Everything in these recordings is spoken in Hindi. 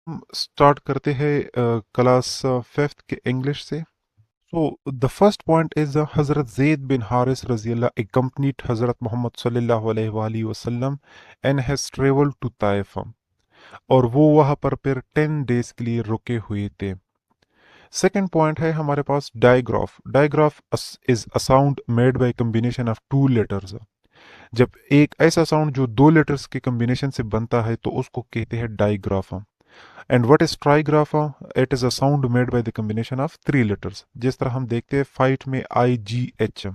हम स्टार्ट करते हैं क्लास फिफ्थ के इंग्लिश से। So the first point is Hazrat Zayd bin Haris Raziallah accompanied Hazrat Muhammad sallallahu alaihi wasallam and has traveled to Taif। और वो वहाँ पर फिर 10 डेज के लिए रुके हुए थे। सेकेंड पॉइंट है हमारे पास digraph. Digraph is a sound made by combination of two letters. जब एक ऐसा साउंड जो दो लेटर्स के कम्बिनेशन से बनता है तो उसको कहते हैं digraph. And what is trigraph? It is a sound made by the combination of three letters. जिस तरह हम देखते हैं फाइट में आई जी एच,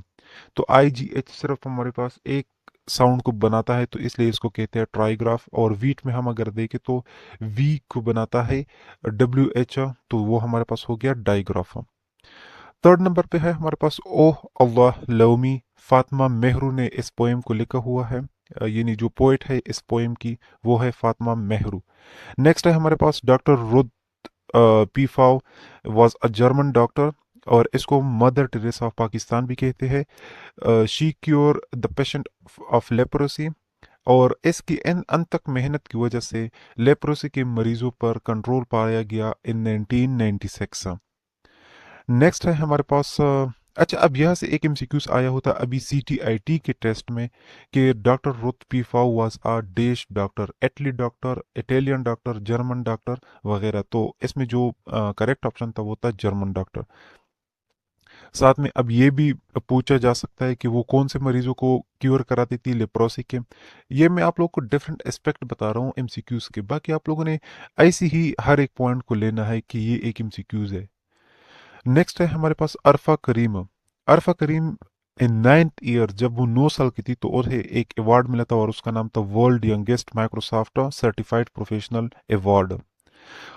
तो आई जी एच सिर्फ हमारे पास एक साउंड को बनाता है तो इसलिए इसको कहते हैं ट्राइग्राफ। और वीट में हम अगर देखें तो वी को बनाता है डब्ल्यू एच, तो वो हमारे पास हो गया डाइग्राफ। थर्ड नंबर पे है हमारे पास ओह अल्लाह लवमी। फातिमा मेहरू ने इस पोएम को लिखा हुआ है, यानी जो पोइट है इस पोएम की वो है फातिमा मेहरू। नेक्स्ट है हमारे पास doctor Ruth Pfau was a German doctor, और इसको मदर टेरेसा ऑफ पाकिस्तान भी कहते हैं। She cure the patient of leprosy, और इसकी इन अनथक मेहनत की वजह से लेप्रोसी के मरीजों पर कंट्रोल पाया गया इन 1996। नेक्स्ट है हमारे पास अच्छा, अब यहाँ से एक एमसीक्यूज आया होता अभी सीटीआईटी के टेस्ट में कि doctor Ruth Pfau was a Dutch doctor, Italy doctor, Italian doctor, German doctor वगैरह। तो इसमें जो करेक्ट ऑप्शन था वो था जर्मन डॉक्टर। साथ में अब ये भी पूछा जा सकता है कि वो कौन से मरीजों को क्योर कराती थी लेप्रोसी के। ये मैं आप लोग को डिफरेंट एस्पेक्ट बता रहा हूँ एमसीक्यूज के, बाकी आप लोगों ने ऐसे ही हर एक पॉइंट को लेना है कि ये एक एमसीक्यूज है। नेक्स्ट है हमारे पास अरफा करीम। अरफा करीम इन 9th ईयर, जब वो 9 साल की थी तो उन्हें एक अवार्ड मिला था और उसका नाम था world youngest Microsoft certified professional award.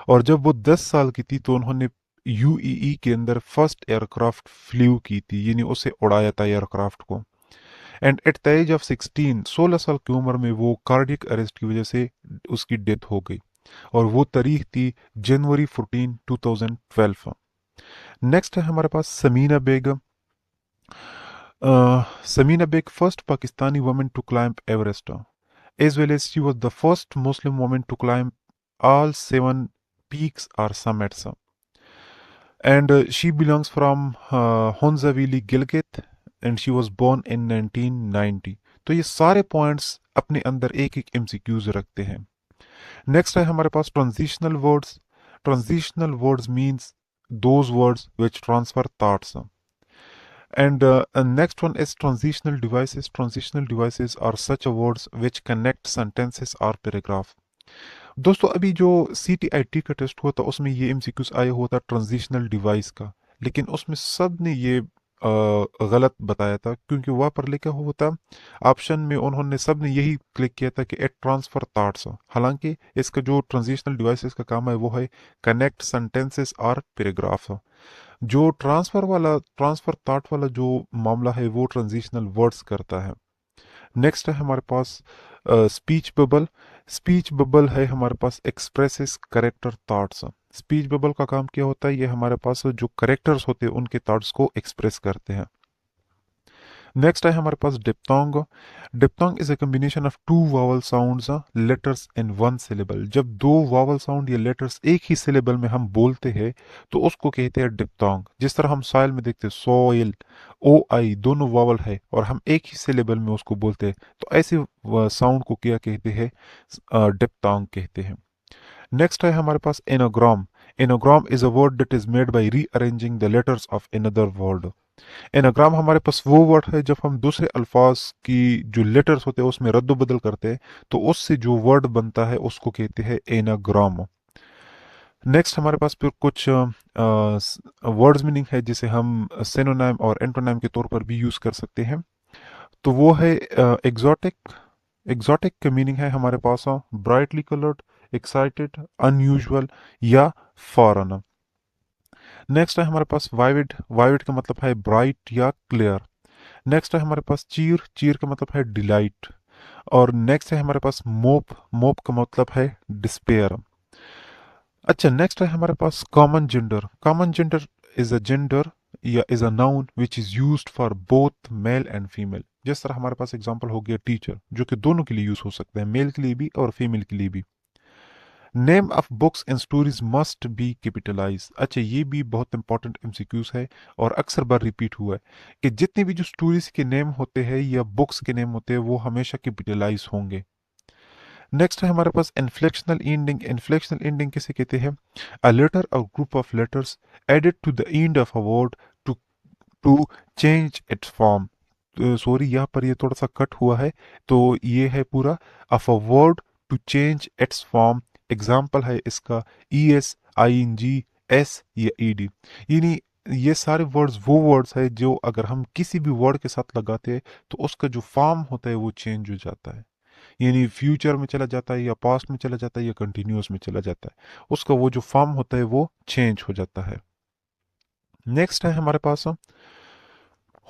और जब वो 10 साल की थी तो उन्होंने यूईई के अंदर फर्स्ट एयरक्राफ्ट फ्लू की थी, यानी उसे उड़ाया था एयरक्राफ्ट को। And at the age of 16, 16 साल की उम्र में वो कार्डियक अरेस्ट की वजह से उसकी डेथ हो गई। और वो तारीख थी जनवरी 14, 2012। नेक्स्ट है हमारे पास समीना बेगम। Samina Beg, first Pakistani woman to climb Everest, as well as she was the first Muslim woman to climb all seven peaks or summits. And she belongs from Honzavili, Gilgit, and she was born in 1990. तो ये सारे पॉइंट्स अपने अंदर एक एक एमसीक्यूज रखते हैं। नेक्स्ट है हमारे पास transitional words. Transitional words means those words which transfer thoughts. And next one is transitional devices. Transitional devices are such words which connect sentences or paragraph. दोस्तों अभी जो सी टी आई टी का टेस्ट हुआ था उसमें ये एमसीक्यूज आया हुआ था ट्रांजिशनल डिवाइस का, लेकिन उसमें सब ने ये गलत बताया था, क्योंकि वहाँ पर लिखा हुआ था ऑप्शन में, उन्होंने सब ने यही क्लिक किया था कि एट ट्रांसफर थॉट्स। हालांकि इसका जो ट्रांजिशनल डिवाइसेस का काम है वो है कनेक्ट सेंटेंसेस और पैराग्राफ। जो ट्रांसफर थॉट वाला जो मामला है वो ट्रांजिशनल वर्ड्स करता है। नेक्स्ट है हमारे पास स्पीच बबल। स्पीच बबल है हमारे पास expresses character thoughts. Speech bubble का काम क्या होता है? ये हमारे पास जो करेक्टर्स होते हैं उनके थॉट्स को एक्सप्रेस करते हैं। नेक्स्ट है हमारे पास diphthong. Diphthong is a combination of two vowel sounds letters in one syllable. जब दो वावल साउंड या लेटर्स एक ही सिलेबल में हम बोलते हैं तो उसको कहते हैं डिप्थोंग। जिस तरह हम सॉइल में देखते हैं सोइल, ओ आई दोनों वावल है और हम एक ही सिलेबल में उसको बोलते हैं, तो ऐसे साउंड को क्या कहते हैं? डिप्थोंग कहते हैं। नेक्स्ट है हमारे पास anagram. Anagram is a word that is made by rearranging the letters of another word. Anagram हमारे पास वो वर्ड है जब हम दूसरे अल्फाज की जो लेटर्स होते हैं उसमें रद्द बदल करते हैं तो उससे जो वर्ड बनता है उसको कहते हैं एनाग्राम। नेक्स्ट हमारे पास फिर कुछ वर्ड्स मीनिंग है जिसे हम सिनोनिम और एंटोनिम के तौर पर भी यूज कर सकते हैं। तो वो है एग्जॉटिक। एग्जॉटिक का मीनिंग है हमारे पास ब्राइटली कलर्ड, एक्साइटेड, अनयूजुअल या फॉरेन। नेक्स्ट है हमारे पास वाइविड। वाइविड का मतलब है ब्राइट या क्लियर। नेक्स्ट है हमारे पास चीर। चीर का मतलब है डिलाइट। और नेक्स्ट है हमारे पास मोप। मोप का मतलब है डिस्पेयर। अच्छा, नेक्स्ट है हमारे पास common gender. Common gender is a gender या is a noun which is used for both male and female. जिस तरह हमारे पास एग्जांपल हो गया टीचर, जो कि दोनों के लिए यूज हो सकता है, मेल के लिए भी और फीमेल के लिए भी। Name of books and stories must be capitalize. अच्छा, ये भी बहुत इंपॉर्टेंट एमसीक्यूज है और अक्सर बार रिपीट हुआ है कि जितने भी जो स्टोरीज के नेम होते हैं या बुक्स के नेम होते हैं वो हमेशा कैपिटलाइज होंगे। नेक्स्ट है हमारे पास इन्फ्लेक्शनल एंडिंग। इन्फ्लेक्शनल एंडिंग किसे कहते हैं? अ लेटर और group of letters added to the end of a word to to change its form. Sorry, यहाँ पर ये थोड़ा सा कट हुआ है, तो ये है पूरा of a word to change its form. Example है इसका E S, I N G, S या ई डी। यानी ये सारे वर्ड्स वो वर्ड्स है जो अगर हम किसी भी वर्ड के साथ लगाते हैं तो उसका जो फॉर्म होता है वो चेंज हो जाता है। यानी फ्यूचर में चला जाता है या पास्ट में चला जाता है या कंटिन्यूअस में चला जाता है, उसका वो जो फॉर्म होता है वो चेंज हो जाता है। नेक्स्ट है हमारे पास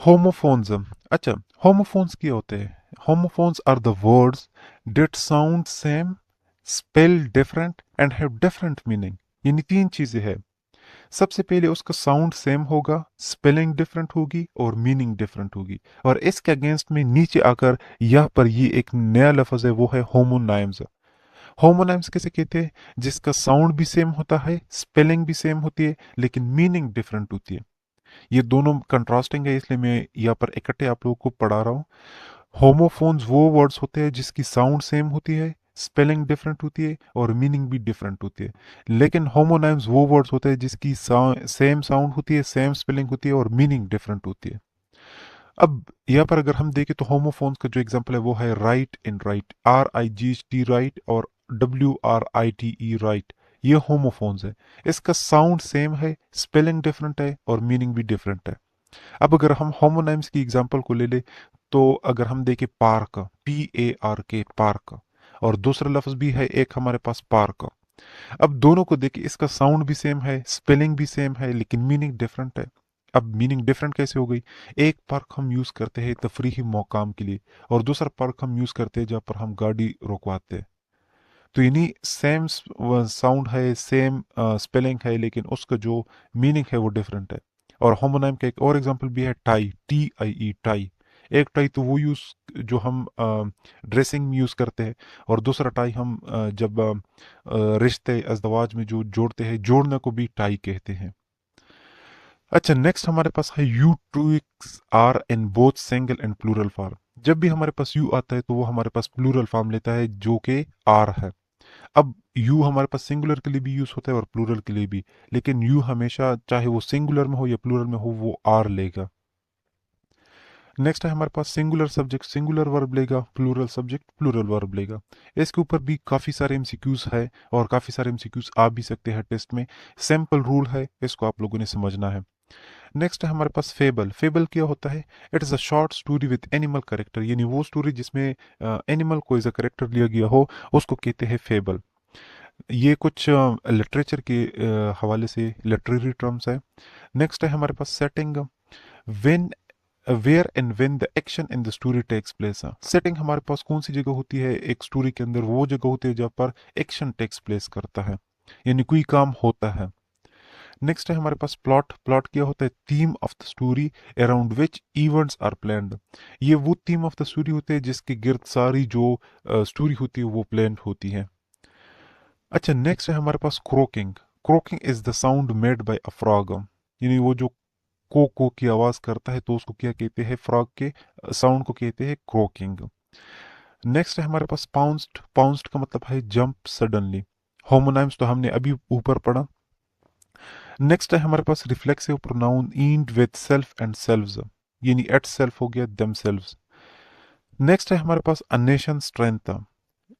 होमोफोन्स। अच्छा, होमोफोन्स क्या होते हैं? Homophones are the words that sound same, spell different and have different meaning. यानी तीन चीजें हैं। सबसे पहले उसका साउंड सेम होगा, स्पेलिंग डिफरेंट होगी और मीनिंग डिफरेंट होगी। और इसके अगेंस्ट में नीचे आकर यहाँ पर ये एक नया लफ्ज है, वो है होमोनाइम्स। होमोनाइम्स किसे कहते हैं? जिसका साउंड भी सेम होता है, स्पेलिंग भी सेम होती है, लेकिन मीनिंग डिफरेंट होती है। ये दोनों कंट्रास्टिंग है, इसलिए मैं यहाँ पर इकट्ठे आप लोगों को पढ़ा रहा हूँ। होमोफोन्स वो वर्ड्स होते हैं जिसकी साउंड सेम होती है, स्पेलिंग डिफरेंट होती है और मीनिंग भी डिफरेंट होती है। लेकिन होमोनाइम्स वो वर्ड्स होते हैं जिसकी सेम साउंड होती है, सेम स्पेलिंग होती है और मीनिंग डिफरेंट होती है। अब यहाँ पर अगर हम देखें तो होमोफोन्स का जो एग्जांपल है वो है right in write, R I G T right और W R I T E write. ये होमोफोन्स है। इसका साउंड सेम है, स्पेलिंग डिफरेंट है और मीनिंग भी डिफरेंट है। अब अगर हम होमोनाइम्स की एग्जांपल को ले ले तो अगर हम देखें पार्क, पी ए आर के, पार्क, और दूसरा लफ्ज भी है एक हमारे पास पार्क। अब दोनों को देखिए, इसका साउंड भी सेम है, स्पेलिंग भी सेम है, लेकिन मीनिंग डिफरेंट है। अब मीनिंग डिफरेंट कैसे हो गई? एक पार्क हम यूज करते हैं तफरीही मकाम के लिए और दूसरा पार्क हम यूज करते हैं जहाँ पर हम गाड़ी रुकवाते हैं। तो यानी सेम साउंड है, सेम स्पेलिंग है, लेकिन उसका जो मीनिंग है वो डिफरेंट है। और होमोनाइम का एक और एग्जांपल भी है tie, T I E, tie. एक टाई तो वो यूज जो हम ड्रेसिंग में यूज करते हैं और दूसरा टाई हम जब रिश्ते अज़दवाज में जो जोड़ते हैं, जोड़ने को भी टाई कहते हैं। अच्छा, नेक्स्ट हमारे पास है यू ट्विक्स are in both singular and plural form. जब भी हमारे पास यू आता है तो वो हमारे पास प्लूरल फॉर्म लेता है जो कि आर है। अब यू हमारे पास सिंगुलर के लिए भी यूज होता है और प्लूरल के लिए भी, लेकिन यू हमेशा चाहे वो सिंगुलर में हो या प्लूरल में हो वो आर लेगा। नेक्स्ट है हमारे पास सिंगुलर सब्जेक्ट सिंगुलर वर्ब लेगा, प्लूरल सब्जेक्ट प्लूरल वर्ब लेगा। इसके ऊपर भी काफ़ी सारे एमसीक्यूज है और काफ़ी सारे एमसीक्यूज आ भी सकते हैं टेस्ट में। सिंपल रूल है, इसको आप लोगों ने समझना है। नेक्स्ट है हमारे पास फेबल। फेबल क्या होता है? It is a short story with animal character. यानी वो स्टोरी जिसमें एनिमल को एज अ करेक्टर लिया गया हो, उसको कहते हैं फेबल। ये कुछ लिटरेचर के हवाले से लिटरेरी टर्म्स है। नेक्स्ट है हमारे पास setting. When, where and when the action in the story takes place. Setting हमारे पास कौन सी जगह होती है एक स्टोरी के अंदर? वो जगह होती है जहाँ पर एक्शन टेक्स प्लेस करता है, यानी कोई काम होता है। नेक्स्ट है हमारे पास प्लॉट। प्लॉट क्या होता है? Theme of the story around which events are planned. ये वो थीम ऑफ द स्टोरी होते हैं जिसके गिर्द सारी जो स्टोरी होती है वो प्लान होती है। अच्छा, नेक्स्ट है हमारे पास croaking. Croaking is the sound made by a frog. यानी वो जो को की आवाज करता है तो उसको क्या कहते हैं? फ्रॉग के साउंड को कहते हैं क्रोकिंग। नेक्स्ट है हमारे पास पाउंस्ड। पाउंस्ड का मतलब है जंप सडनली। होमोनाइम्स तो हमने अभी ऊपर पढ़ा। नेक्स्ट है हमारे पास reflexive pronoun end with self and selves, यानी एट सेल्फ हो गया देमसेल्व्स। नेक्स्ट है हमारे पास अ नेशन स्ट्रेंथ।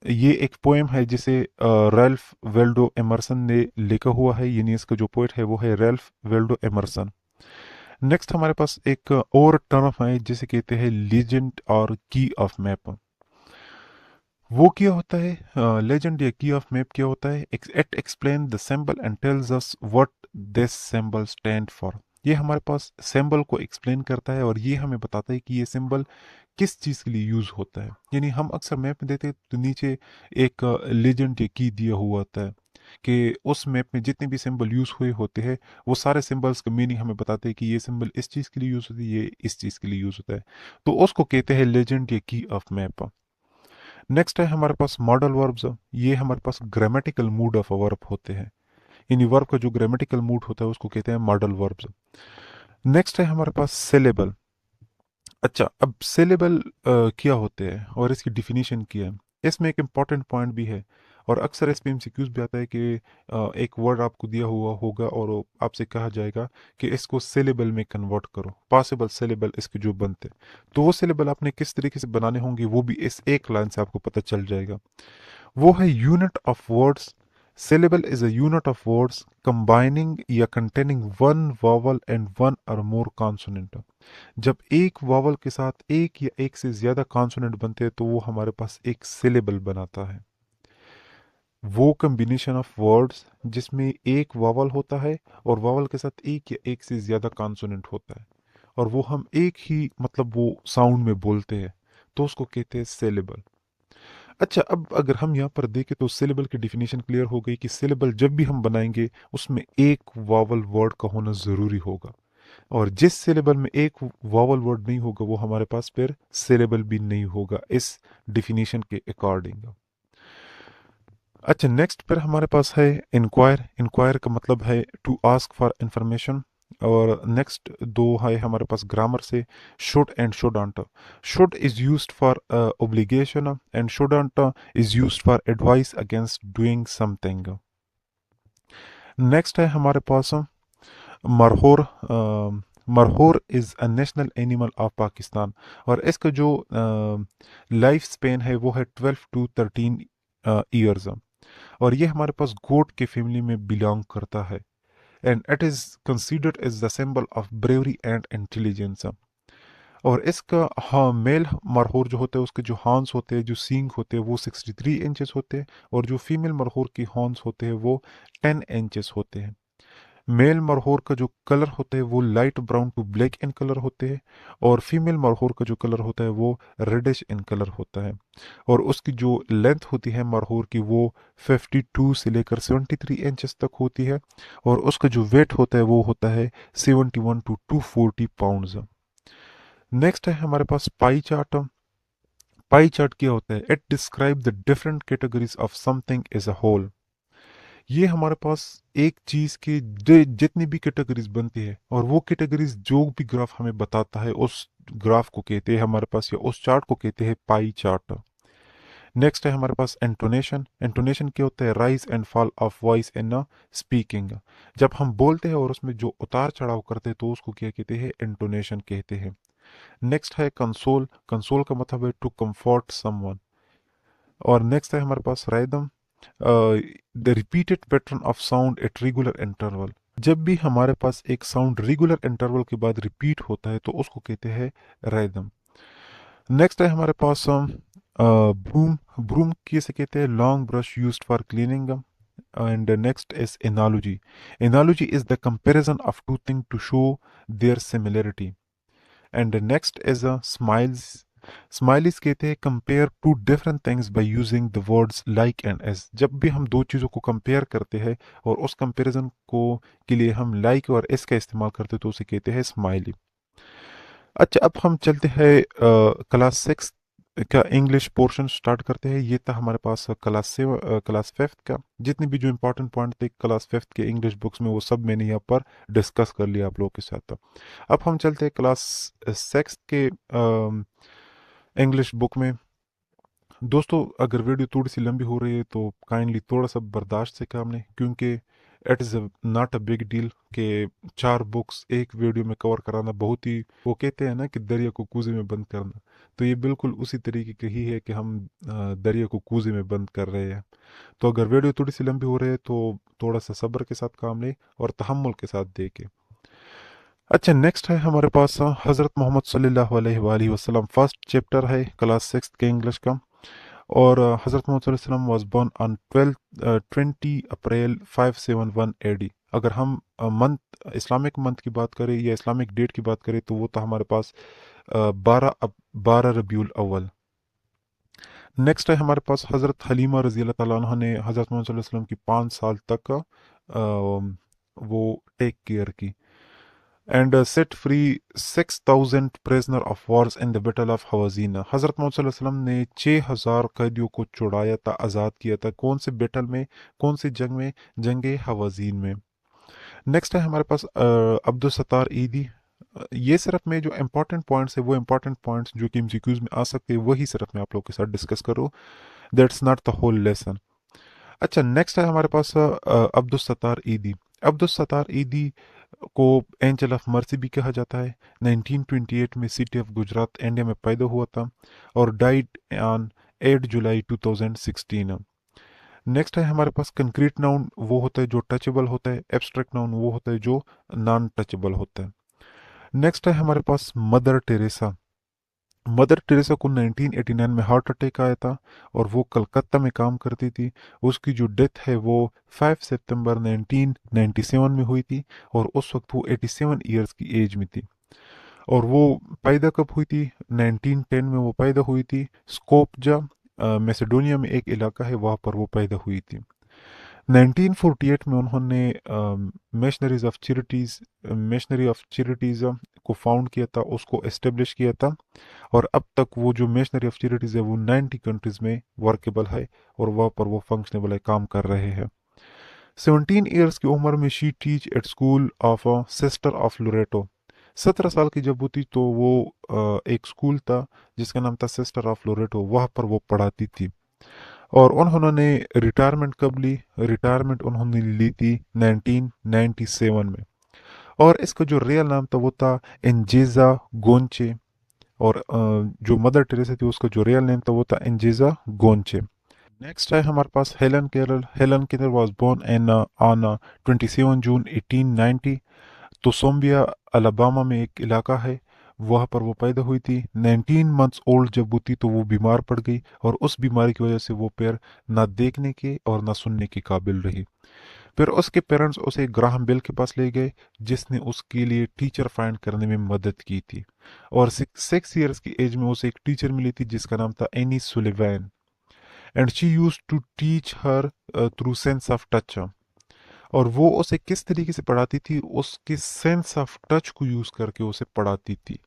ये एक पोएम है जिसे रैल्फ वेल्डो एमरसन ने लिखा हुआ है, यानी इसका जो पोएट है वो है रैल्फ वेल्डो एमरसन। नेक्स्ट हमारे पास एक और टर्म है जिसे कहते हैं लीजेंड और की ऑफ मैप। वो क्या होता है? लेजेंड या की ऑफ मैप क्या होता है? It explain the symbol and tells us what this symbol stand for. ये हमारे पास सिंबल को एक्सप्लेन करता है और ये हमें बताता है कि ये सिंबल किस चीज़ के लिए यूज़ होता है। यानी हम अक्सर मैप में देते हैं तो नीचे एक लेजेंड या की दिया हुआ होता है कि उस मैप में जितने भी सिंबल यूज़ हुए होते हैं वो सारे सिंबल्स का मीनिंग हमें बताते हैं कि ये सिंबल इस चीज़ के लिए यूज़ होती है, ये इस चीज़ के लिए यूज़ होता है। तो उसको कहते हैं लेजेंड या की ऑफ मैप। नेक्स्ट है हमारे पास मॉडल वर्ब्स। ये हमारे पास grammatical mood of a verb होते हैं। यानी वर्ब का जो ग्रामेटिकल मूड होता है उसको कहते हैं मॉडल वर्ब्स। नेक्स्ट है हमारे पास सिलेबल। अच्छा, अब सिलेबल क्या होते हैं और इसकी डिफिनीशन क्या है। इसमें एक इम्पॉर्टेंट पॉइंट भी है और अक्सर इस पे एमसीक्यूज भी आता है कि एक वर्ड आपको दिया हुआ होगा और वो आपसे कहा जाएगा कि इसको सिलेबल में कन्वर्ट करो, पॉसिबल सिलेबल इसके जो बनते हैं। तो वो सिलेबल आपने किस तरीके से बनाने होंगे वो भी इस एक लाइन से आपको पता चल जाएगा। वो है unit of words. syllable is a unit of words combining या containing one vowel and one or more consonant। जब एक वावल के साथ एक या एक से ज्यादा कॉन्सोनेंट बनते हैं तो वो हमारे पास एक सिलेबल बनाता है। वो कम्बिनेशन ऑफ वर्ड्स जिसमें एक वावल होता है और वावल के साथ एक या एक से ज्यादा कॉन्सोनेंट होता है और वो हम एक ही मतलब वो साउंड में बोलते हैं, तो उसको कहते हैं सिलेबल। अच्छा, अब अगर हम यहाँ पर देखें तो सिलेबल की डिफिनेशन क्लियर हो गई कि सिलेबल जब भी हम बनाएंगे उसमें एक वावल वर्ड का होना जरूरी होगा और जिस सिलेबल में एक वावल वर्ड नहीं होगा वो हमारे पास फिर सिलेबल भी नहीं होगा इस डिफिनीशन के अकॉर्डिंग। अच्छा, नेक्स्ट पर हमारे पास है इंक्वायर। इंक्वायर का मतलब है टू आस्क फॉर इंफॉर्मेशन। और नेक्स्ट दो है हमारे पास ग्रामर से should and shouldn't. Should is used for obligation and shouldn't is used for advice against doing something. Next है हमारे पास markhor. Markhor is a national animal of Pakistan और इसका जो लाइफ स्पेन है वो है 12 to 13 ईयर्स। और ये हमारे पास गोट के फैमिली में बिलोंग करता है and it is considered as the symbol of bravery and intelligence. और इसका हाँ मेल मरहोर जो होता है उसके जो हॉर्न्स होते हैं, जो सींग होते हैं वो 63 इंचेस होते हैं और जो फीमेल मरहोर की हॉर्न्स होते हैं वो 10 इंचेस होते हैं। मेल मरहोर का जो कलर होता है वो light brown to black in colour होते हैं और फीमेल मरहोर का जो कलर होता है वो रेडिश इन कलर होता है। और उसकी जो लेंथ होती है मरहोर की वो 52 से लेकर 73 इंचेस तक होती है और उसका जो वेट होता है वो होता है 71 to 240 पाउंड्स। नेक्स्ट है हमारे पास पाई चार्ट। पाई चार्ट क्या होता है, it describe the different categories of something as a whole. ये हमारे पास एक चीज के जितनी भी कैटेगरीज बनती है और वो कैटेगरीज जो भी ग्राफ हमें बताता है उस ग्राफ को कहते हैं हमारे पास या उस चार्ट को कहते हैं पाई चार्ट। नेक्स्ट है हमारे पास इंटोनेशन। इंटोनेशन क्या होता है, rise and fall of voice in speaking. जब हम बोलते हैं और उसमें जो उतार चढ़ाव करते हैं तो उसको क्या कहते हैं, इंटोनेशन कहते हैं। नेक्स्ट है कंसोल। कंसोल का मतलब है टू कंफर्ट समवन। और नेक्स्ट है हमारे पास rhythm, the repeated pattern of sound at regular interval. जब भी हमारे पास एक साउंड रेगुलर इंटरवल के बाद रिपीट होता है तो उसको कहते हैं राइदम। नेक्स्ट है हमारे पास ब्रूम। ब्रूम किसे कहते हैं, long brush used for cleaning. And next is analogy. Analogy is the comparison of two thing to show their similarity. And next is similes. Similes कहते हैं compare two different things by using the words like and as. जब भी हम दो चीज़ों को कंपेयर करते हैं और उस कंपैरिजन को के लिए हम लाइक और एस का इस्तेमाल करते हैं तो उसे कहते हैं स्माइली। अच्छा, अब हम चलते हैं क्लास 6 का इंग्लिश पोर्शन स्टार्ट करते हैं। ये था हमारे पास क्लास 5 का। जितने भी जो इंपॉर्टेंट पॉइंट थे क्लास 5 के इंग्लिश बुक्स में वो सब मैंने यहाँ पर डिस्कस कर लिया आप लोगों के साथ। अब हम चलते हैं क्लास 6 के इंग्लिश बुक में। दोस्तों, अगर वीडियो थोड़ी सी लंबी हो रही है तो काइंडली थोड़ा सा बर्दाश्त से काम लें क्योंकि it is not a big deal के 4 बुक्स एक वीडियो में कवर कराना बहुत ही, वो कहते हैं ना कि दरिया को कूजे में बंद करना, तो ये बिल्कुल उसी तरीके की ही है कि हम दरिया को कूजे में बंद कर रहे हैं। तो अगर वीडियो थोड़ी सी लंबी हो रही है तो थोड़ा सा सब्र के साथ काम लें और तहम्मुल के साथ देखें। अच्छा, नेक्स्ट है हमारे पास हज़रत मोहम्मद सल्लल्लाहु अलैहि वसल्लम। फर्स्ट चैप्टर है क्लास 6 के इंग्लिश का। और हज़रत मोहम्मद सल्लल्लाहु अलैहि वसल्लम was born on 20 April 571 AD. अगर हम मंथ इस्लामिक मंथ की बात करें या इस्लामिक डेट की बात करें तो वो था हमारे पास 12 रबीउल अव्वल। नेक्स्ट है हमारे पास हज़रत हलीमा रजी अल्लाह ताला अन्हा ने हज़रत मोहम्मद सल्लल्लाहु अलैहि वसल्लम की 5 साल तक वो टेक केयर की। And set free 6,000 prisoner of wars in the battle of Hawazin. हज़रत मोहम्मद सल्लल्लाहु अलैहि वसल्लम ने 6,000 कैदियों को छुड़ाया था, आज़ाद किया था। कौन से बैटल में, कौन सी जंग में? जंग हवाजीन में। नेक्स्ट है हमारे पास अब्दुल सत्तार ईदी। ये सिर्फ में जो इंपॉर्टेंट पॉइंट्स है, वो इंपॉर्टेंट पॉइंट्स जो कि एमसीक्यूज में आ सकते हैं, वही सिर्फ मैं आप लोग के साथ डिस्कस करूँ। That's not the whole lesson. अच्छा, नेक्स्ट है हमारे पास अब्दुल सत्तार ईदी। अब्दुल सत्तार ईदी को एंजल ऑफ मर्सी भी कहा जाता है। 1928 में सिटी ऑफ गुजरात इंडिया में पैदा हुआ था और डाइड ऑन 8 जुलाई 2016। नेक्स्ट है हमारे पास कंक्रीट नाउन, वो होता है जो टचेबल होता है। एब्स्ट्रैक्ट नाउन वो होता है जो नॉन टचेबल होता है। नेक्स्ट है हमारे पास मदर टेरेसा। मदर टेरेसा को 1989 में हार्ट अटैक आया था और वो कलकत्ता में काम करती थी। उसकी जो डेथ है वो 5 सितंबर 1997 में हुई थी और उस वक्त वो 87 ईयर्स की एज में थी। और वो पैदा कब हुई थी? 1910 में वो पैदा हुई थी। स्कोपजा मैसेडोनिया में एक इलाका है, वहाँ पर वो पैदा हुई थी। 1948 में उन्होंने मिशनरी ऑफ चैरिटीज को फाउंड किया था, उसको एस्टेब्लिश किया था। और अब तक वो जो मिशनरी ऑफ चैरिटीज है वो 90 कंट्रीज में वर्केबल है और वहाँ पर वो फंक्शनेबल है, काम कर रहे हैं। 17 ईयर्स की उम्र में she teach at school of sister of Loreto. 17 साल की जब वो थी तो वो एक स्कूल था जिसका नाम था सिस्टर ऑफ लोरेटो, वहाँ पर वो पढ़ाती थी। और उन्होंने रिटायरमेंट कब ली? रिटायरमेंट उन्होंने ली थी 1997 में। और इसका जो रियल नाम था वो था एंजेजा गोंचे। और जो मदर टेरेसा थी उसका जो रियल नेम था वो था एंजेजा गोंचे। नेक्स्ट है हमारे पास Helen Keller. Helen Keller was born in on 27 June 1890। तो सोम्बिया अलाबामा में एक इलाका है, वहाँ पर वो पैदा हुई थी। 19 मंथ्स ओल्ड जब वो थी तो वो बीमार पड़ गई और उस बीमारी की वजह से वो पैर ना देखने के और ना सुनने के काबिल रही। फिर उसके पेरेंट्स उसे ग्राहम बेल के पास ले गए, जिसने उसके लिए टीचर फाइंड करने में मदद की थी। और 6 ईयर्स की एज में उसे एक टीचर मिली थी जिसका नाम था Annie Sullivan. And she use to teach her through sense of touch. और वो उसे किस तरीके से पढ़ाती थी? उसके सेंस ऑफ टच को यूज करके उसे पढ़ाती थी।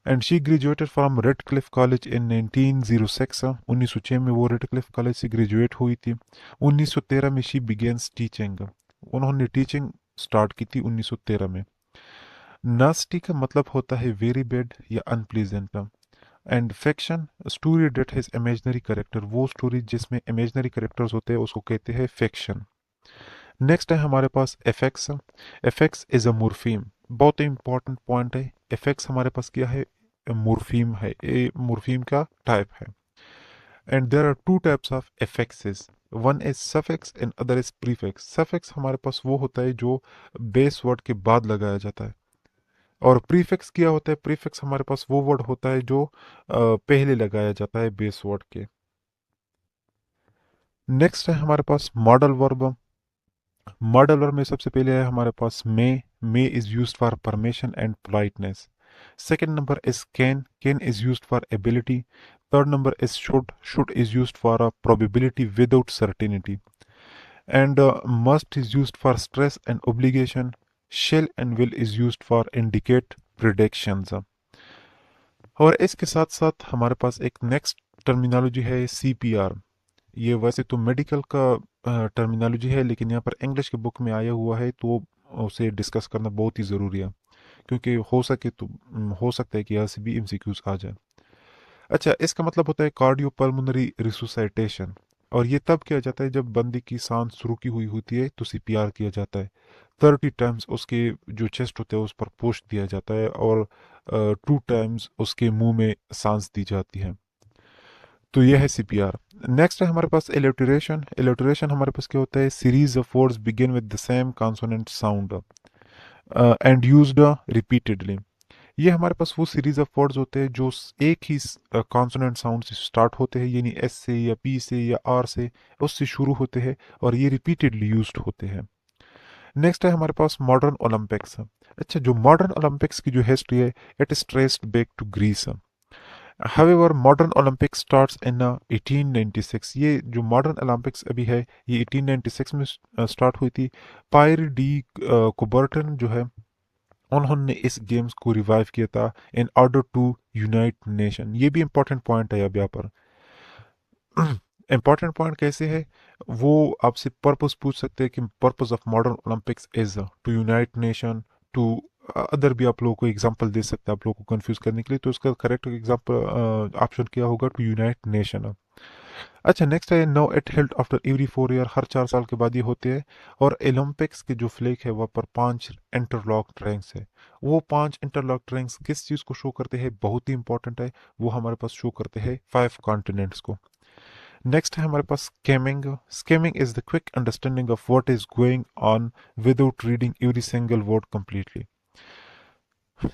And she graduated from Radcliffe college in 1906। 1906 में वो रेड क्लिफ कॉलेज से ग्रेजुएट हुई थी। 1913 में शी बिगेंस टीचिंग। उन्होंने टीचिंग स्टार्ट की थी 1913 में। नास्टी का मतलब होता है वेरी बैड या unpleasant. And fiction, story that has imaginary character. वो स्टोरी जिसमें इमेजिनरी करेक्टर्स होते हैं उसको कहते हैं फिक्शन। नेक्स्ट है हमारे पास एफेक्स। एफेक्स इज अ मोर्फीम। बहुत इंपॉर्टेंट पॉइंट है। एफेक्स हमारे पास क्या है? मोर्फीम है, ये मोर्फीम का टाइप है। And there are two types of affixes. One is suffix and other is prefix. Suffix हमारे पास वो होता है जो बेस वर्ड के बाद लगाया जाता है। और प्रीफिक्स क्या होता है? प्रीफिक्स हमारे पास वो वर्ड होता है जो पहले लगाया जाता है बेस वर्ड के। नेक्स्ट है हमारे पास मॉडल वर्ब। मॉडल वर्ब में सबसे पहले है हमारे पास may is used for permission and politeness. Second number is can is used for ability. Third number is should is used for a probability without certainty. And must is used for stress and obligation. Shall and will is used for indicate predictions. और इसके साथ साथ हमारे पास एक नेक्स्ट टर्मिनोलॉजी है सीपीआर। ये वैसे तो मेडिकल का टर्मिनोलॉजी है, लेकिन यहाँ पर इंग्लिश के बुक में आया हुआ है तो उसे डिस्कस करना बहुत ही ज़रूरी है, क्योंकि हो सके तो हो सकता है कि यहाँ से भी एमसीक्यूज आ जाए। अच्छा, इसका मतलब होता है कार्डियोपल्मोनरी रिसुसाइटेशन। और ये तब किया जाता है जब बंदे की सांस रुकी हुई होती है तो सीपीआर किया जाता है। 30 टाइम्स उसके जो चेस्ट होता है उस पर पुश दिया जाता है और 2 टाइम्स उसके मुंह में सांस दी जाती है। तो यह है सीपीआर। नेक्स्ट है हमारे पास एलिटरेशन। एलिटरेशन हमारे पास क्या होता है? Series of words begin with the same consonant sound and used repeatedly. ये हमारे पास वो सीरीज ऑफ वर्ड्स होते हैं जो एक ही कॉन्सोनेंट साउंड से स्टार्ट होते हैं, यानी एस से या पी से या आर से, उससे शुरू होते हैं और ये रिपीटेडली यूज्ड होते हैं। नेक्स्ट है हमारे पास मॉडर्न ओलंपिक्स। अच्छा, जो मॉडर्न ओलंपिक्स की जो हिस्ट्री है, it is traced back to Greece. However modern Olympics starts in 1896। ये जो मॉडर्न ओलंपिक्स अभी है ये 1896 में स्टार्ट हुई थी। पायर डी कुबर्टन जो है उन्होंने इस गेम्स को रिवाइव किया था in order to unite nation. ये भी इंपॉर्टेंट पॉइंट है अब यहाँ पर। इंपॉर्टेंट पॉइंट कैसे है, वो आपसे पर्पस पूछ सकते हैं कि purpose of modern Olympics is to unite nation, to other भी आप लोगों को एग्जांपल दे सकते हैं आप लोगों को कंफ्यूज करने के लिए, तो उसका करेक्ट एग्जांपल ऑप्शन क्या होगा, टू यूनाइट नेशन। अच्छा, नेक्स्ट है no it held after every 4 year, हर 4 साल के बाद ये होते हैं। और ओलंपिक्स के जो फ्लैग है वहाँ पर 5 इंटरलॉक रैंक्स है। वो 5 इंटरलॉक रैंक्स किस चीज़ को शो करते हैं, बहुत ही इंपॉर्टेंट है, वो हमारे पास शो करते हैं 5 कॉन्टिनेंट्स को। नेक्स्ट है हमारे पास skimming. Skimming is the quick understanding of what is going on without reading every single word completely.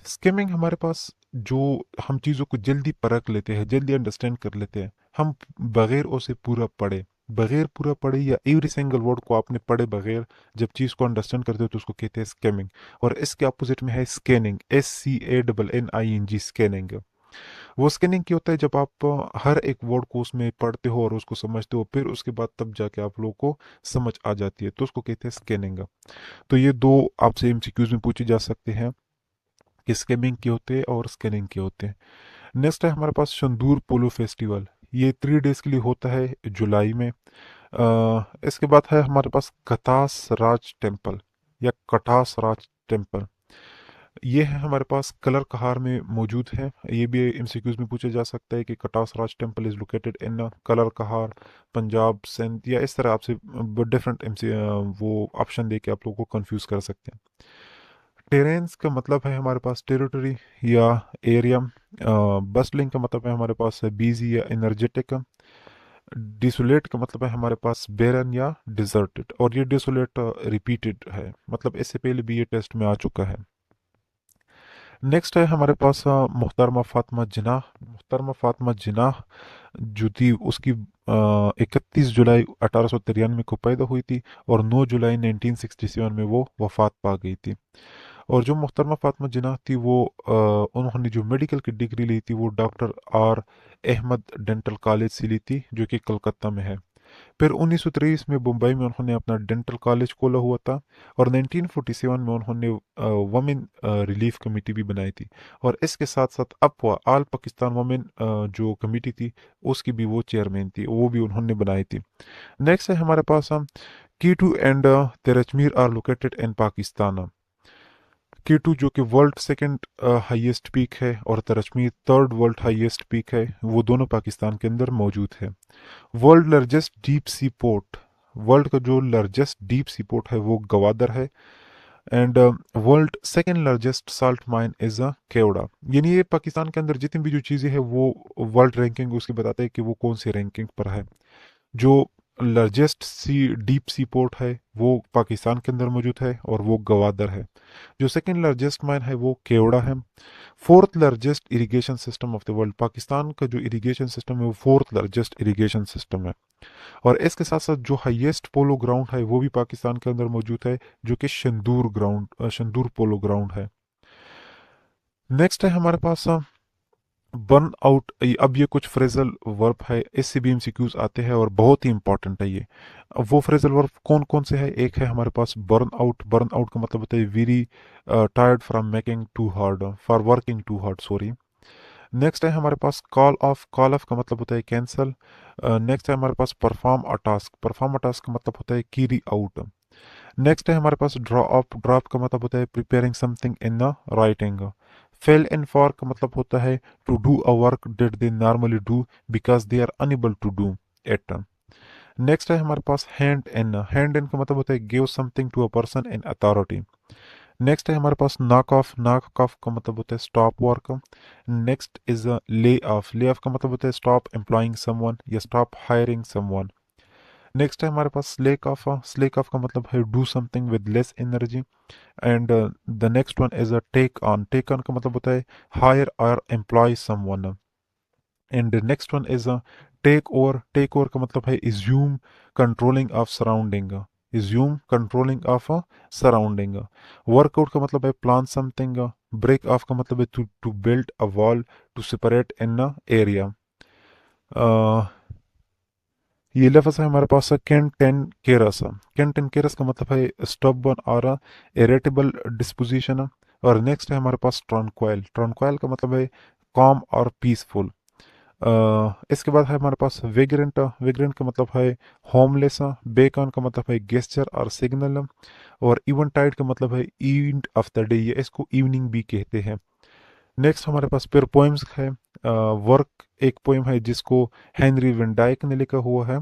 Skimming हमारे पास जो हम चीज़ों को जल्दी परख लेते हैं, जल्दी अंडरस्टैंड कर लेते हैं, हम बगैर उसे पूरा पढ़े, बगैर पूरा पढ़े या एवरी सिंगल वर्ड को आपने पढ़े बगैर जब चीज़ को अंडरस्टैंड करते हो तो उसको कहते हैं स्कैमिंग। और इसके अपोजिट में है स्कैनिंग, SCANNING, स्कैनिंग। वो स्कैनिंग क्या होता है, जब आप हर एक वर्ड को उसमें पढ़ते हो और उसको समझते हो, फिर उसके बाद तब जाके आप लोगों को समझ आ जाती है, तो उसको कहते हैं स्कैनिंग। तो ये दो आपसे एमसीक्यूज में पूछे जा सकते हैं कि स्कैमिंग के होते हैं और स्कैनिंग के होते हैं। नेक्स्ट है हमारे पास शंदूर पोलो फेस्टिवल। ये 3 डेज के लिए होता है जुलाई में। इसके बाद है हमारे पास कटास राज टेम्पल या कटास राज टेम्पल। ये है हमारे पास कलर कहार में मौजूद है। ये भी एमसीक्यूज में पूछा जा सकता है कि Katas Raj temple is located in Kallar Kahar, Punjab, Sindh, या इस तरह आपसे डिफरेंट वो ऑप्शन दे के आप लोगों को कंफ्यूज कर सकते हैं। टेरेंस का मतलब है हमारे पास टेरिटरी या एरिया। बस्टलिंग का मतलब है हमारे पास बिजी या एनर्जेटिक। डिसोलेट का मतलब है हमारे पास बेरन या डिजर्टेड, और ये डिसोलेट रिपीटेड है, मतलब इससे पहले भी ये टेस्ट में आ चुका है। नेक्स्ट है हमारे पास मुहतरमा फातिमा जिनाह। मुहतरमा फातिमा जिनाह जो थी उसकी 31 जुलाई 1893 को पैदा हुई थी और 9 जुलाई 1967 में वो वफात पा गई थी। और जो मुहतरमा फातिमा जिन्नाह थी वो उन्होंने जो मेडिकल की डिग्री ली थी वो doctor R Ahmed dental college से ली थी, जो कि कलकत्ता में है। फिर 1923 में मुंबई में उन्होंने अपना डेंटल कॉलेज खोला हुआ था। और 1947 में उन्होंने वमेन रिलीफ कमेटी भी बनाई थी। और इसके साथ साथ अपवा आल पाकिस्तान वमेन जो कमेटी थी उसकी भी वो चेयरमैन थी, वो भी उन्होंने बनाई थी। नेक्स्ट है हमारे पास K2 and Tirich Mir are located in Pakistan. K2 जो कि वर्ल्ड सेकंड हाईएस्ट पीक है और Tirich Mir third world highest peak है, वो दोनों पाकिस्तान के अंदर मौजूद है। World largest deep sea port, world का जो लार्जेस्ट डीप सी पोर्ट है वो गवादर है। And world second largest salt mine is a Khewra. यानी ये पाकिस्तान के अंदर जितनी भी जो चीज़ें हैं वो वर्ल्ड रैंकिंग उसकी बताते हैं कि वो कौन सी रैंकिंग पर है। जो लार्जेस्ट सी डीप सी पोर्ट है वो पाकिस्तान के अंदर मौजूद है और वो गवादर है। जो सेकंड लार्जेस्ट माइन है वो केवड़ा है। Fourth largest irrigation system of the world, Pakistan का जो इरिगेशन सिस्टम है वो फोर्थ लार्जेस्ट इरिगेशन सिस्टम है। और इसके साथ साथ जो हाईएस्ट पोलो ग्राउंड है वो भी पाकिस्तान के अंदर मौजूद है, जो कि शंदूर पोलो ग्राउंड है। नेक्स्ट है हमारे पास बर्न आउट। अब ये कुछ फ्रेजल वर्ब है, इससे भी एमसीक्यूज आते हैं और बहुत ही इंपॉर्टेंट है ये। अब वो फ्रेजल वर्ब कौन कौन से है, एक है हमारे पास बर्न आउट। बर्न आउट का मतलब होता है very tired from making too hard, for working too hard, sorry. Next है हमारे पास कॉल ऑफ। कॉल ऑफ का मतलब होता है कैंसल। नेक्स्ट है हमारे पास perform a task. Perform a task का मतलब होता है कैरी आउट। नेक्स्ट है हमारे पास ड्रॉ अप। ड्रॉप का मतलब होता है preparing something in the writing. Fill in for का मतलब होता है to do a work that they normally do because they are unable to do it. Next है हमारे पास हैंड इन। हैंड इन का मतलब होता है give something to a person in authority. Next है हमारे पास नॉक ऑफ। नॉक ऑफ का मतलब होता है stop work. Next is lay off. Lay off का मतलब होता है स्टॉप एम्प्लॉइंग समवन या स्टॉप हायरिंग समवन। नेक्स्ट है हमारे पास स्लेक ऑफ। स्लेक ऑफ का मतलब है do something with less energy. And the next one is a take on. Take on का मतलब होता है हायर और employ someone. And next one is a take over. Take over का मतलब है assume controlling of surrounding. Assume controlling of surrounding. Workout का मतलब है प्लान समथिंग। ब्रेक ऑफ का मतलब है to build a wall to separate in a area. ये लफ्ज़ है हमारे पास cantankerous. Cantankerous का मतलब है स्टबर्न और इरेटेबल डिस्पोजिशन। और नेक्स्ट है हमारे पास ट्रॉनक्वाइल। ट्रॉनक्वाइल का मतलब है कॉम और पीसफुल। इसके बाद है हमारे पास वेग्रेंट। वेग्रेंट का मतलब है होमलेस। बेकॉन का मतलब है गेस्चर और सिग्नल। और इवनटाइड का मतलब है इवेंट ऑफ द डे, ये इसको इवनिंग भी कहते हैं। नेक्स्ट हमारे पास फिर पोएम्स है। वर्क एक पोएम है जिसको हेनरी वेन डाइक ने लिखा हुआ है।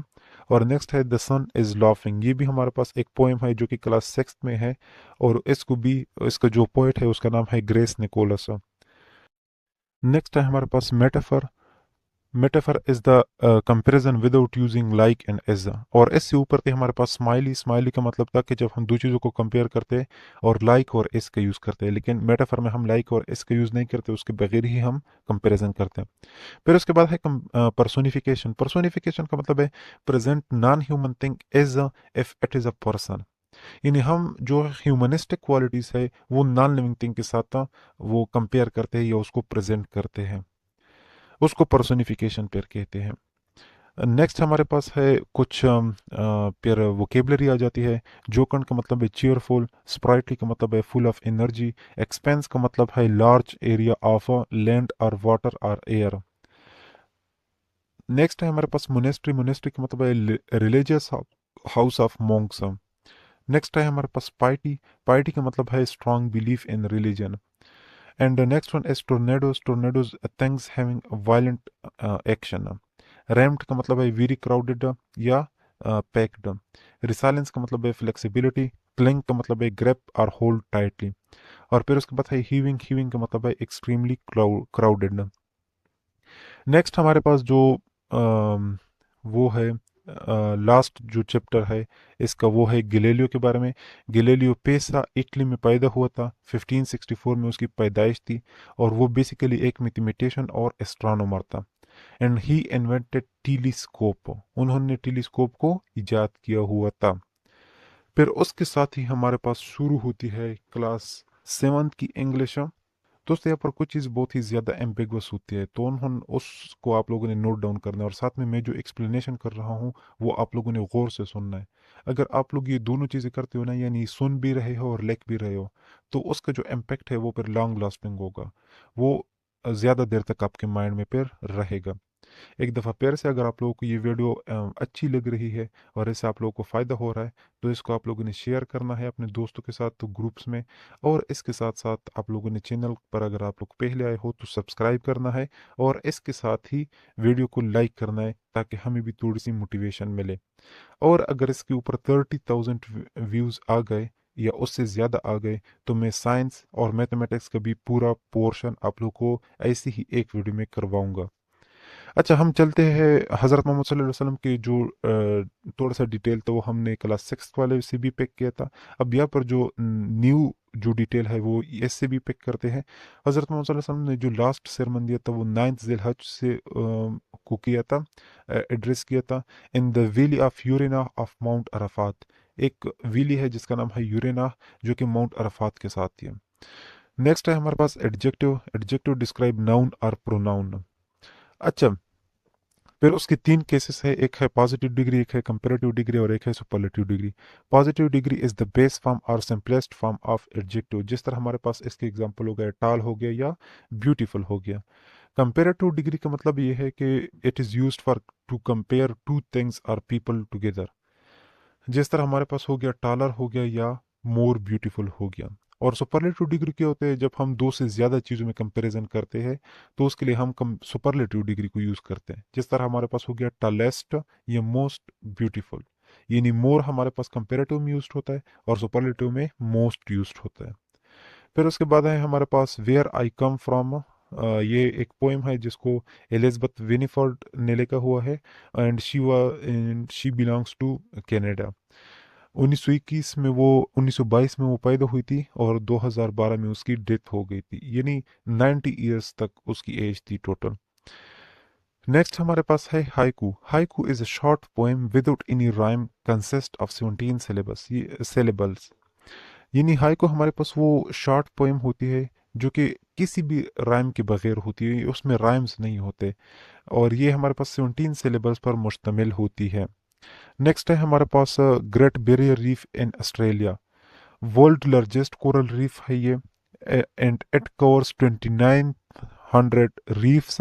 और नेक्स्ट है द सन इज लाफिंग, ये भी हमारे पास एक पोएम है जो कि क्लास सिक्स में है। और इसको भी, इसका जो पोएट है उसका नाम है ग्रेस निकोलस। नेक्स्ट है हमारे पास metaphor. Metaphor is the comparison without using like and as. और इससे ऊपर थे हमारे पास स्माइली। स्माइली का मतलब था कि जब हम दो चीज़ों को कंपेयर करते हैं और लाइक और एस का यूज़ करते हैं, लेकिन मेटाफर में हम लाइक और एस का यूज़ नहीं करते, उसके बगैर ही हम कंपैरिजन करते हैं। फिर उसके बाद है पर्सोनिफिकेशन। पर्सोनिफिकेशन का मतलब है present non human thing as if it is a person. यानी हम जो ह्यूमनिस्टिक क्वालिटीज है वो नॉन लिविंग थिंग के साथ वो कंपेयर करते हैं या उसको प्रेजेंट करते हैं, उसको पर्सोनिफिकेशन पेयर कहते हैं। नेक्स्ट हमारे पास है कुछ पेयर वोकेबलरी आ जाती है। जोकन का मतलब है चीयरफुल। स्प्राइटली का मतलब है फुल ऑफ एनर्जी। एक्सपेंस का मतलब है लार्ज एरिया ऑफ लैंड और वाटर और एयर। नेक्स्ट है हमारे पास मोनेस्ट्री। मोनेस्ट्री का मतलब है religious house of Monks. Next है हमारे पास पाइटी। पाइटी का मतलब है strong belief in religion. And the next one is tornadoes. Tornadoes things having violent action. Rumped का मतलब है वेरी क्राउडेड या पैक्ड। रिसाइलेंस का मतलब है फ्लेक्सिबिलिटी। क्लिंग का मतलब है ग्रिप और होल्ड टाइटली। और फिर उसके बाद है हीविंग। हीविंग का मतलब है एक्सट्रीमली क्राउडेड। नेक्स्ट हमारे पास जो वो है लास्ट जो चैप्टर है इसका, वो है गैलीलियो के बारे में। गैलीलियो पेसा इटली में पैदा हुआ था। 1564 में उसकी पैदाइश थी। और वो बेसिकली एक मैथमेटिशियन और एस्ट्रोनॉमर था। एंड ही इन्वेंटेड टेलीस्कोप, उन्होंने टेलीस्कोप को इजाद किया हुआ था। फिर उसके साथ ही हमारे पास शुरू होती है क्लास सेवन्थ की इंग्लिश। दोस्तों यहाँ पर कुछ चीज़ बहुत ही ज़्यादा एम्बिगुअस होती है, तो उन्होंने उसको आप लोगों ने नोट डाउन करना है, और साथ में मैं जो एक्सप्लेनेशन कर रहा हूँ वो आप लोगों ने गौर से सुनना है। अगर आप लोग ये दोनों चीज़ें करते हो ना, यानी सुन भी रहे हो और लिख भी रहे हो, तो उसका जो इम्पेक्ट है वो फिर लॉन्ग लास्टिंग होगा। वो ज़्यादा देर तक आपके माइंड में फिर रहेगा। एक दफ़ा फिर से अगर आप लोगों को ये वीडियो अच्छी लग रही है और इससे आप लोगों को फ़ायदा हो रहा है, तो इसको आप लोगों ने शेयर करना है अपने दोस्तों के साथ, तो ग्रुप्स में। और इसके साथ साथ आप लोगों ने चैनल पर अगर आप लोग पहले आए हो तो सब्सक्राइब करना है। और इसके साथ ही वीडियो को लाइक करना है ताकि हमें भी थोड़ी सी मोटिवेशन मिले। और अगर इसके ऊपर 30,000 व्यूज़ आ गए या उससे ज़्यादा आ गए, तो मैं साइंस और मैथमेटिक्स का भी पूरा पोर्शन आप लोग को ऐसी ही एक वीडियो में करवाऊंगा। अच्छा, हम चलते हैं हज़रत मोहम्मद सल्लल्लाहु अलैहि वसल्लम की जो थोड़ा सा डिटेल, तो वो हमने क्लास सिक्स वाले से भी पिक किया था। अब यहाँ पर जो न्यू जो डिटेल है वो इससे भी पिक करते हैं। हज़रत मोहम्मद सल्लल्लाहु अलैहि वसल्लम ने जो लास्ट सरमन दिया था वो 9 जिलहज से को किया था, एड्रेस किया था in the valley of Uranah of Mount Arafat. एक वैली है जिसका नाम है यूरेना, जो कि माउंट अराफात के साथ ही है। नेक्स्ट है हमारे पास एडजेक्टिव। एडजेक्टिव डिस्क्राइब नाउन और प्रोनाउन। अच्छा, फिर उसके तीन केसेस है, एक है पॉजिटिव डिग्री, एक है कंपैरेटिव डिग्री और एक है superlative degree. Positive degree is the best form और सिंपलेस्ट फॉर्म ऑफ एडजेक्टिव, जिस तरह हमारे पास इसके एग्जांपल हो गया टाल हो गया या ब्यूटीफुल हो गया। कंपैरेटिव डिग्री का मतलब ये है कि it is used for to compare two things और पीपल टुगेदर, जिस तरह हमारे पास हो गया टालर हो गया या मोर ब्यूटीफुल हो गया। और सुपरलेटिव डिग्री क्या होते हैं, जब हम दो से ज़्यादा चीज़ों में कंपैरिजन करते हैं तो उसके लिए हम कम सुपरलेटिव डिग्री को यूज़ करते हैं। जिस तरह हमारे पास हो गया टालेस्ट या मोस्ट ब्यूटीफुल, यानी मोर हमारे पास कंपेरेटिव में यूज होता है और सुपरलेटिव में मोस्ट यूज होता है। फिर उसके बाद है हमारे पास वेयर आई कम फ्रॉम। ये एक पोएम है जिसको एलिजबेथ विनीफोर्ड ने लिखा हुआ है। And she belongs to Canada. 1921 में वो 1922 में वो पैदा हुई थी और 2012 में उसकी डेथ हो गई थी, यानी 90 ईयर्स तक उसकी एज थी टोटल। नेक्स्ट हमारे पास है haiku. Haiku is a short poem without any rhyme, consist of 17 syllables. यानी हाइकू हमारे पास वो शॉर्ट पोएम होती है जो कि किसी भी राइम के बगैर होती है, उसमें राइम्स नहीं होते। और ये हमारे पास 17 सिलेबल्स पर मुश्तमिल होती है। नेक्स्ट है हमारे पास Great Barrier Reef in Australia. World largest coral reef है ये। and it covers 2,900 reefs,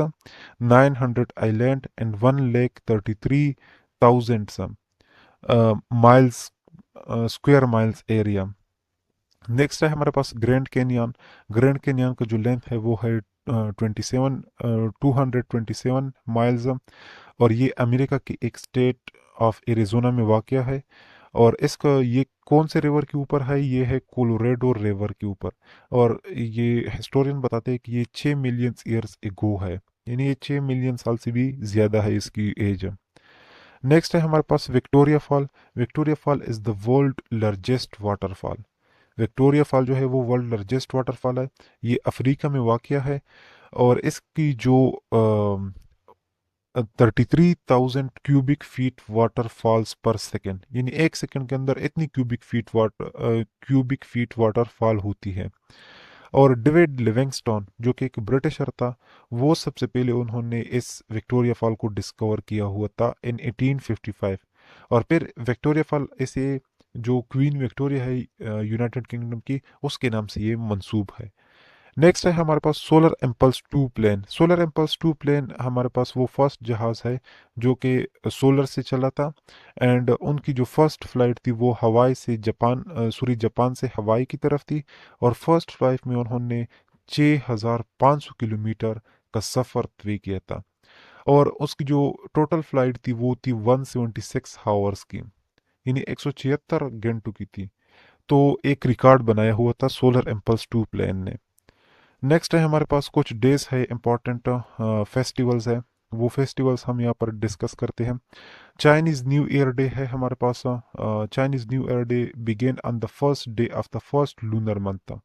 900 island and 1 lake 33,000 miles square miles area. Next है हमारे पास ग्रैंड कैनियन। ग्रैंड कैनियन का जो लेंथ है वो है 227 माइल्स, और ये अमेरिका की एक स्टेट ऑफ एरिजोना में वाक़या है। और इसका ये कौन से रिवर के ऊपर है, ये है कोलोराडो रिवर के ऊपर। और ये हिस्टोरियन बताते हैं कि ये 6 मिलियन ईयर्स एगो है, यानी ये 6 मिलियन साल से भी ज़्यादा है इसकी एज। नेक्स्ट है हमारे पास Victoria fall. Victoria fall is the world largest waterfall. Victoria fall जो है वो वर्ल्ड लार्जेस्ट वाटरफॉल है। ये अफ्रीका में वाक़या है, और इसकी जो 33,000 क्यूबिक फीट वाटर फॉल्स पर सेकेंड, यानी एक सेकेंड के अंदर इतनी क्यूबिक फीट वाटर फॉल होती है। और डेविड लिविंगस्टोन जो कि एक ब्रिटिशर था, वो सबसे पहले उन्होंने इस विक्टोरिया फॉल को डिस्कवर किया हुआ था इन 1855। और फिर विक्टोरिया फॉल इसे जो क्वीन विक्टोरिया है यूनाइटेड किंगडम की, उसके नाम से ये मंसूब है। नेक्स्ट है हमारे पास Solar Impulse 2 plane. Solar Impulse 2 plane हमारे पास वो फर्स्ट जहाज़ है जो कि सोलर से चला था। एंड उनकी जो फर्स्ट फ्लाइट थी वो हवाई से जापान से हवाई की तरफ थी। और फर्स्ट फ्लाइट में उन्होंने 6,500 किलोमीटर का सफ़र तय किया था। और उसकी जो टोटल फ्लाइट थी वो थी 176 हावर्स की, यानी 176 घंटों की थी। तो एक रिकॉर्ड बनाया हुआ था सोलर इम्पल्स 2 प्लेन ने। नेक्स्ट है हमारे पास कुछ डेज है इम्पॉर्टेंट फेस्टिवल्स है, वो फेस्टिवल्स हम यहाँ पर डिस्कस करते हैं। चाइनीज न्यू ईयर डे है हमारे पास। Chinese new year day began on the first day of the first lunar month,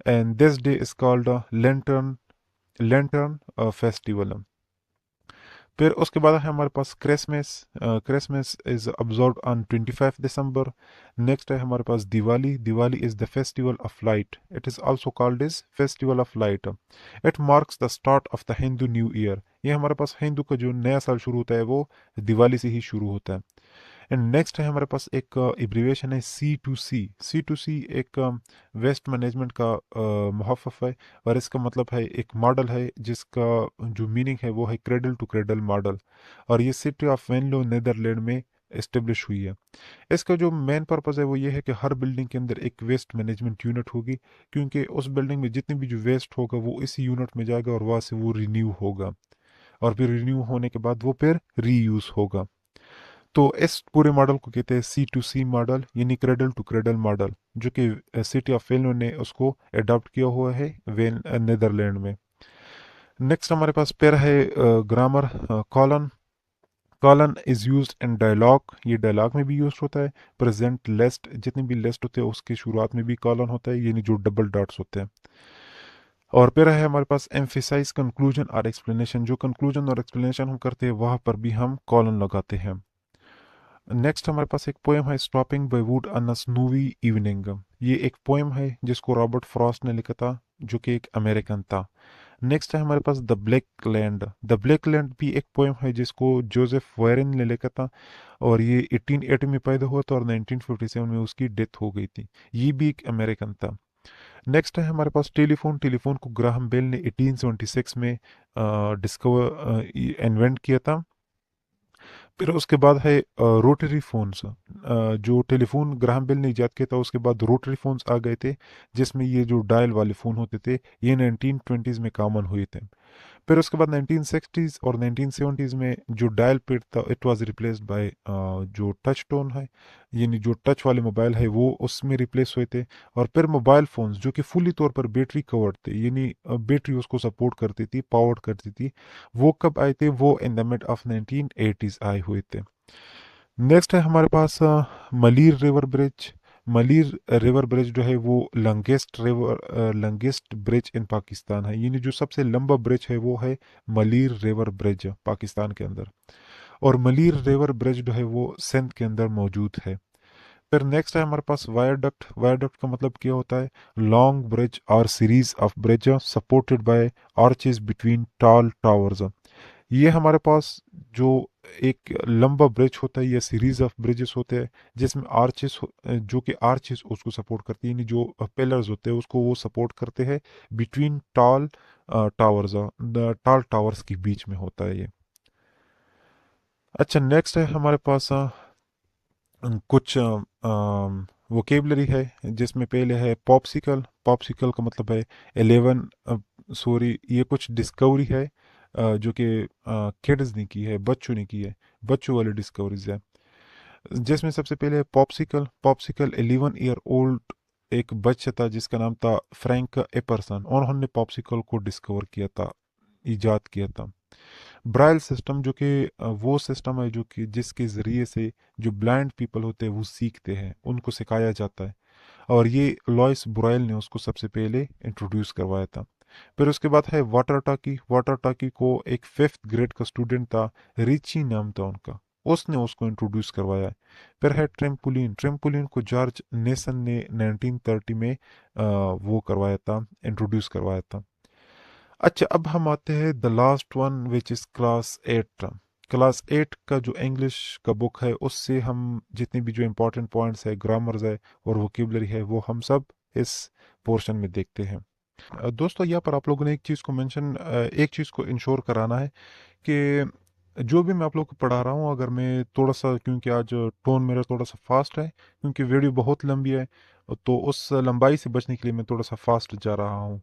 and this day is called lantern festival. फिर उसके बाद है हमारे पास Christmas. Christmas is observe on 25 December. Next है हमारे पास Diwali. Diwali is the festival of light, it is also called is festival of light. It marks the start of the Hindu new year. ये हमारे पास हिंदू का जो नया साल शुरू होता है वो दिवाली से ही शुरू होता है। एंड नेक्स्ट है हमारे पास एक एब्रीवेशन है C2C। C2C एक वेस्ट मैनेजमेंट का मुहफ़्फ़ है, और इसका मतलब है एक मॉडल है जिसका जो मीनिंग है वो है क्रेडल टू क्रेडल मॉडल। और ये सिटी ऑफ वेनलो नीदरलैंड में इस्टेब्लिश हुई है। इसका जो मेन पर्पज़ है वो ये है कि हर बिल्डिंग के अंदर एक वेस्ट मैनेजमेंट यूनिट होगी, क्योंकि उस बिल्डिंग में जितनी भी जो वेस्ट होगा वो इसी यूनिट में जाएगा और वहाँ से वो रिन्यू होगा, और फिर रिन्यू होने के बाद वो फिर रीयूज़ होगा। तो इस पूरे मॉडल को कहते हैं C2C मॉडल, यानी क्रेडल टू क्रेडल मॉडल, जो कि सिटी ऑफ वेल्नो ने उसको अडॉप्ट किया हुआ है नीदरलैंड में। नेक्स्ट हमारे पास पेयर है grammar colon. Colon is used in dialogue, ये डायलॉग में भी यूज होता है। प्रेजेंट लिस्ट, जितनी भी लिस्ट होते हैं उसकी शुरुआत में भी कॉलन होता है, यानी जो डबल डॉट्स होते हैं। और फिर है हमारे पास एम्फेसाइज, कंक्लूजन और एक्सप्लेनेशन। जो कंक्लूजन और एक्सप्लेनेशन हम करते हैं वहां पर भी हम कॉलन लगाते हैं। नेक्स्ट हमारे पास एक पोएम है stopping by would on a snowy evening. ये एक पोएम है जिसको रॉबर्ट फ्रॉस्ट ने लिखा था, जो कि एक अमेरिकन था। नेक्स्ट है हमारे पास the black land. The black land भी एक पोएम है जिसको जोसेफ वेरन ने लिखा था, और ये 1880 में पैदा हुआ था और 1957 में उसकी डेथ हो गई थी। ये भी एक अमेरिकन था। नेक्स्ट है हमारे पास टेलीफोन। टेलीफोन को ग्राहम बेल ने 1876 में इन्वेंट किया था। फिर उसके बाद है रोटरी फोन्स। जो टेलीफोन ग्राहम बेल ने इजाद किया था उसके बाद रोटरी फोन्स आ गए थे, जिसमें ये जो डायल वाले फ़ोन होते थे ये 1920s में कॉमन हुए थे। फिर उसके बाद 1960s और 1970s में जो डायल पैड था इट वाज रिप्लेस्ड बाय जो टच टोन है, यानी जो टच वाले मोबाइल है वो उसमें रिप्लेस हुए थे। और फिर मोबाइल फोन्स जो कि फुली तौर पर बैटरी कवर्ड थे, यानी बैटरी उसको सपोर्ट करती थी, पावर्ड करती थी, वो कब आए थे, वो in the mid of 1980s आए हुए थे। नेक्स्ट है हमारे पास Malir river bridge. Malir river bridge जो है वो लंगेस्ट ब्रिज इन पाकिस्तान है, यानी जो सबसे लंबा ब्रिज है वो है मलीर रिवर ब्रिज पाकिस्तान के अंदर। और मलीर रिवर ब्रिज जो है वो सिंध के अंदर मौजूद है। फिर नेक्स्ट है हमारे पास वायरडक्ट। वायरडक्ट का मतलब क्या होता है, लॉन्ग ब्रिज और series of bridge supported by arches between tall towers. ये हमारे पास जो एक लंबा ब्रिज होता है या सीरीज ऑफ ब्रिजेस होते हैं जिसमें आर्चेस जो कि आर्चेस उसको सपोर्ट करती है, यानी जो पिलर्स होते हैं उसको वो सपोर्ट करते हैं बिटवीन टावर्स, टॉल टावर्स के बीच में होता है ये। अच्छा, नेक्स्ट है हमारे पास कुछ वोकेबलरी है जिसमें पहले है पॉप्सिकल। पॉप्सिकल का मतलब है 11, सॉरी, ये कुछ डिस्कवरी है जो कि किड्स ने की है, बच्चों ने की है, बच्चों वाली डिस्कवरीज है। जिसमें सबसे पहले है पॉप्सिकल। पॉप्सिकल 11 ईयर ओल्ड एक बच्चा था जिसका नाम था फ्रैंक एपर्सन, और उन्होंने पॉप्सिकल को डिस्कवर किया था, इजाद किया था। ब्राइल सिस्टम जो कि वो सिस्टम है जो कि जिसके ज़रिए से जो ब्लाइंड पीपल होते हैं वो सीखते हैं, उनको सिखाया जाता है, और ये लॉइस ब्राइल ने उसको सबसे पहले इंट्रोड्यूस करवाया था। फिर उसके बाद है वाटर टाकी। वाटर टाकी को एक 5th ग्रेड का स्टूडेंट था, रिची नाम था उनका, उसने उसको इंट्रोड्यूस करवाया है। फिर है ट्रेम्पोलिन। ट्रेम्पोलिन को जॉर्ज नेसन ने 1930 में वो करवाया था, इंट्रोड्यूस करवाया था। अच्छा, अब हम आते हैं the last one which is class 8। Class 8 का जो इंग्लिश का बुक है उससे हम जितने भी जो इम्पोर्टेंट पॉइंट्स है, ग्रामर्स है और वोकेबलरी है, वो हम सब इस पोर्शन में देखते हैं। दोस्तों, यहाँ पर आप लोगों ने एक चीज़ को मेंशन, एक चीज़ को इंश्योर कराना है कि जो भी मैं आप लोग को पढ़ा रहा हूँ, अगर मैं थोड़ा सा, क्योंकि आज टोन मेरा थोड़ा सा फास्ट है क्योंकि वीडियो बहुत लंबी है, तो उस लंबाई से बचने के लिए मैं थोड़ा सा फास्ट जा रहा हूँ।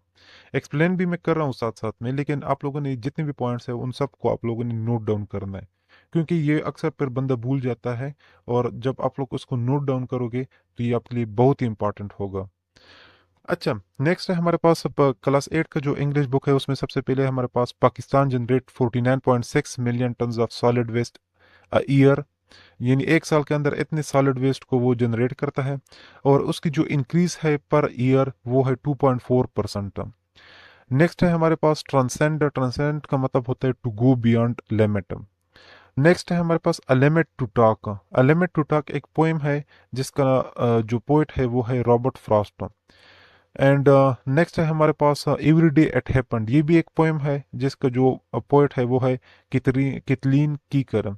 एक्सप्लेन भी मैं कर रहा हूँ साथ साथ में, लेकिन आप लोगों ने जितने भी पॉइंट्स है उन सबको आप लोगों ने नोट डाउन करना है, क्योंकि ये अक्सर फिर बंदा भूल जाता है, और जब आप लोग उसको नोट डाउन करोगे तो ये आपके लिए बहुत ही इंपॉर्टेंट होगा। अच्छा, नेक्स्ट है हमारे पास क्लास 8 का जो इंग्लिश बुक है उसमें सबसे पहले हमारे पास Pakistan generate 49.6 million ton of solid waste a year, यानी एक साल के अंदर इतने सॉलिड वेस्ट को वो जनरेट करता है, और उसकी जो इंक्रीज है पर ईयर वो है 2.4%। नेक्स्ट है हमारे पास ट्रांसेंड। ट्रांसेंड का मतलब होता है to go beyond limit. Next है हमारे पास a limit to talk. A limit to talk एक पोएम है जिसका जो पोइट है वो है रॉबर्ट फ्रॉस्ट। एंड नेक्स्ट है हमारे पास एवरी डे एट हैपेंड। ये भी एक पोएम है जिसका जो पोइट है वो है कितलीन कीकर।